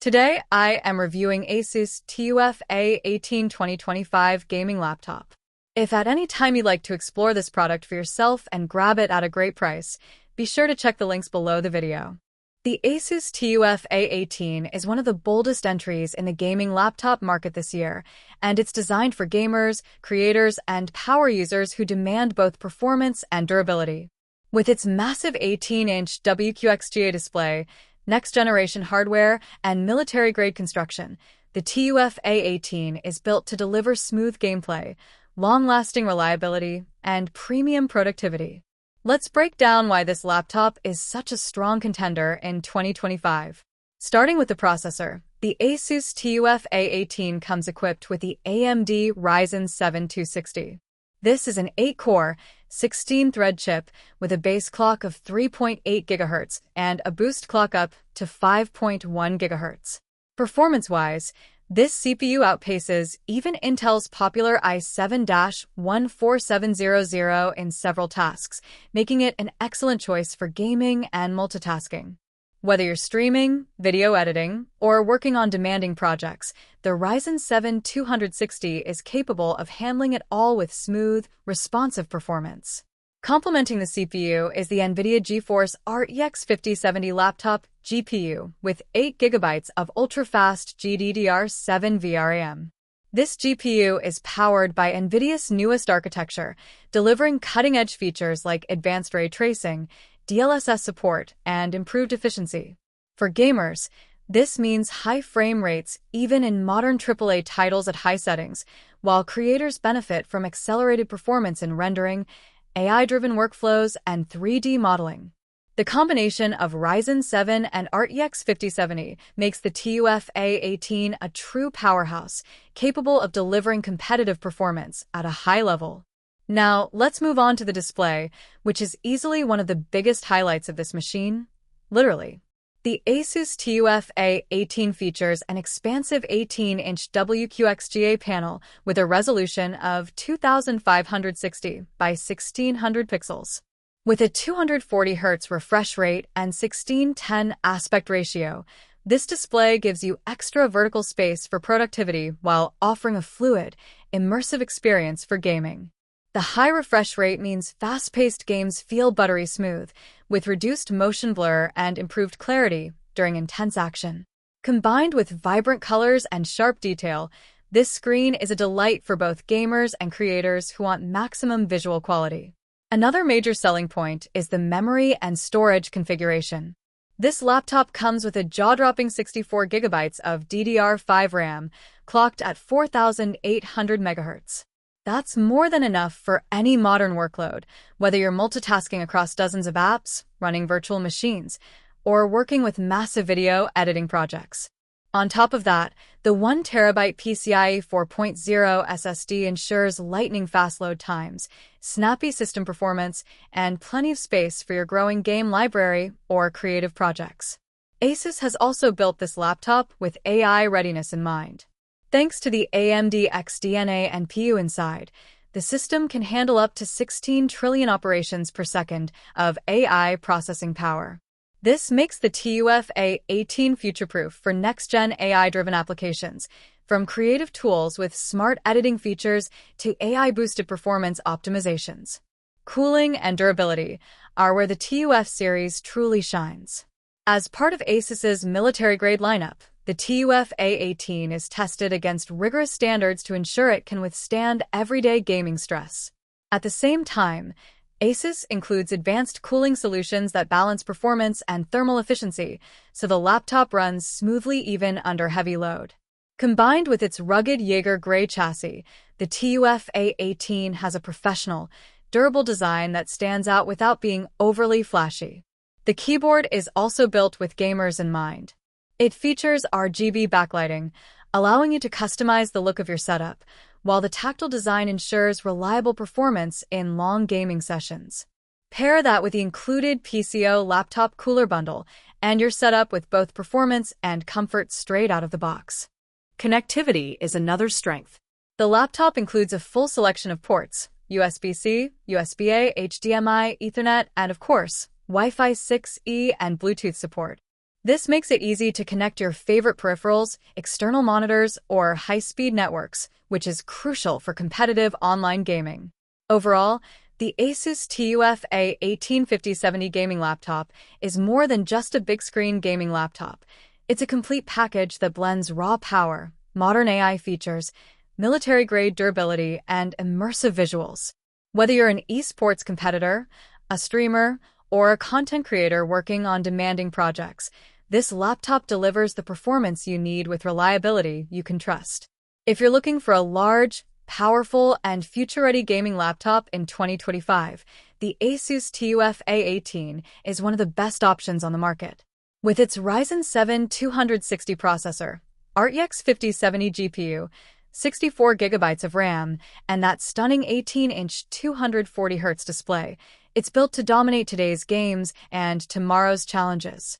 Today, I am reviewing ASUS TUF A18 2025 gaming laptop. If at any time you'd like to explore this product for yourself and grab it at a great price, be sure to check the links below the video. The ASUS TUF A18 is one of the boldest entries in the gaming laptop market this year, and it's designed for gamers, creators, and power users who demand both performance and durability. With its massive 18-inch WQXGA display, next-generation hardware, and military-grade construction, the TUF A18 is built to deliver smooth gameplay, long-lasting reliability, and premium productivity. Let's break down why this laptop is such a strong contender in 2025. Starting with the processor, the ASUS TUF A18 comes equipped with the AMD Ryzen 7 260. This is an 8-core, 16-thread chip with a base clock of 3.8 GHz and a boost clock up to 5.1 GHz. Performance-wise, this CPU outpaces even Intel's popular i7-14700 in several tasks, making it an excellent choice for gaming and multitasking. Whether you're streaming, video editing, or working on demanding projects, the Ryzen 7 260 is capable of handling it all with smooth, responsive performance. Complementing the CPU is the NVIDIA GeForce RTX 5070 laptop GPU with 8 GB of ultra-fast DDR5 RAM. This GPU is powered by NVIDIA's newest architecture, delivering cutting-edge features like advanced ray tracing, DLSS support, and improved efficiency. For gamers, this means high frame rates even in modern AAA titles at high settings, while creators benefit from accelerated performance in rendering, AI-driven workflows, and 3D modeling. The combination of Ryzen 7 and RTX 5070 makes the TUF A18 a true powerhouse, capable of delivering competitive performance at a high level. Now, let's move on to the display, which is easily one of the biggest highlights of this machine. Literally. The ASUS TUF A18 features an expansive 18-inch WQXGA panel with a resolution of 2560 by 1600 pixels. With a 240 Hz refresh rate and 16:10 aspect ratio, this display gives you extra vertical space for productivity while offering a fluid, immersive experience for gaming. The high refresh rate means fast-paced games feel buttery smooth, with reduced motion blur and improved clarity during intense action. Combined with vibrant colors and sharp detail, this screen is a delight for both gamers and creators who want maximum visual quality. Another major selling point is the memory and storage configuration. This laptop comes with a jaw-dropping 64 GB of DDR5 RAM, clocked at 4,800 MHz. That's more than enough for any modern workload, whether you're multitasking across dozens of apps, running virtual machines, or working with massive video editing projects. On top of that, the 1TB PCIe 4.0 SSD ensures lightning-fast load times, snappy system performance, and plenty of space for your growing game library or creative projects. ASUS has also built this laptop with AI readiness in mind. Thanks to the AMD XDNA NPU inside, the system can handle up to 16 trillion operations per second of AI processing power. This makes the TUF A18 future-proof for next-gen AI-driven applications, from creative tools with smart editing features to AI-boosted performance optimizations. Cooling and durability are where the TUF series truly shines. As part of ASUS's military-grade lineup, the TUF A18 is tested against rigorous standards to ensure it can withstand everyday gaming stress. At the same time, ASUS includes advanced cooling solutions that balance performance and thermal efficiency, so the laptop runs smoothly even under heavy load. Combined with its rugged Jaeger gray chassis, the TUF A18 has a professional, durable design that stands out without being overly flashy. The keyboard is also built with gamers in mind. It features RGB backlighting, allowing you to customize the look of your setup, while the tactile design ensures reliable performance in long gaming sessions. Pair that with the included PCO laptop cooler bundle, and you're set up with both performance and comfort straight out of the box. Connectivity is another strength. The laptop includes a full selection of ports: USB-C, USB-A, HDMI, Ethernet, and of course, Wi-Fi 6E and Bluetooth support. This makes it easy to connect your favorite peripherals, external monitors, or high-speed networks, which is crucial for competitive online gaming. Overall, the ASUS TUF A18 5070 gaming laptop is more than just a big-screen gaming laptop. It's a complete package that blends raw power, modern AI features, military-grade durability, and immersive visuals. Whether you're an esports competitor, a streamer, or a content creator working on demanding projects, this laptop delivers the performance you need with reliability you can trust. If you're looking for a large, powerful, and future-ready gaming laptop in 2025, the ASUS TUF A18 is one of the best options on the market. With its Ryzen 7 260 processor, RTX 5070 GPU, 64GB of RAM, and that stunning 18-inch 240Hz display, it's built to dominate today's games and tomorrow's challenges.